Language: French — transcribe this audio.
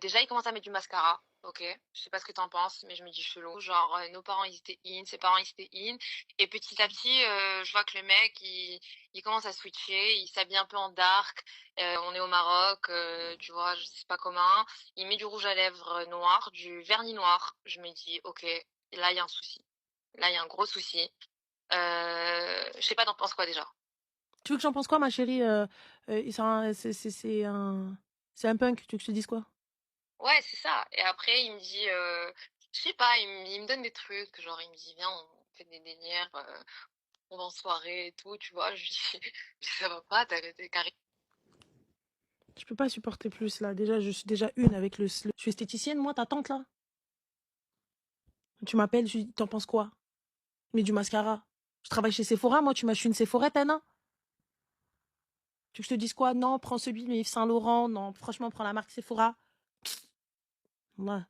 Déjà, il commence à mettre du mascara. OK, je sais pas ce que tu en penses, mais je me dis: «Chelou», genre, nos parents, ils étaient in, ses parents, ils étaient in et petit à petit, je vois que le mec, il commence à switcher, il s'habille un peu en dark, on est au Maroc, tu vois? Je sais pas comment. Il met du rouge à lèvres, noir, du vernis noir. Je me dis: «OK, là, il y a un souci. Là, il y a un gros souci». Je sais pas, tu en penses quoi déjà? Tu veux que j'en pense quoi, ma chérie? C'est un punk, tu veux que je te dise quoi? Ouais, c'est ça et après il me dit, je sais pas, il me donne des trucs, genre il me dit: «Viens, on fait des délires, on va en soirée et tout», tu vois? Je lui dis: «Ça va pas, tu es Je peux pas supporter plus, là. Déjà, je suis déjà une avec Je suis esthéticienne, moi, ta tante, là. Tu m'appelles, je dis, t'en penses quoi? Je mets du mascara. Je travaille chez Sephora, moi, je suis une Sephorette, Anna. Tu veux que je te dise quoi? Non, prends celui de Yves Saint Laurent. Non, franchement, prends la marque Sephora. Ouais.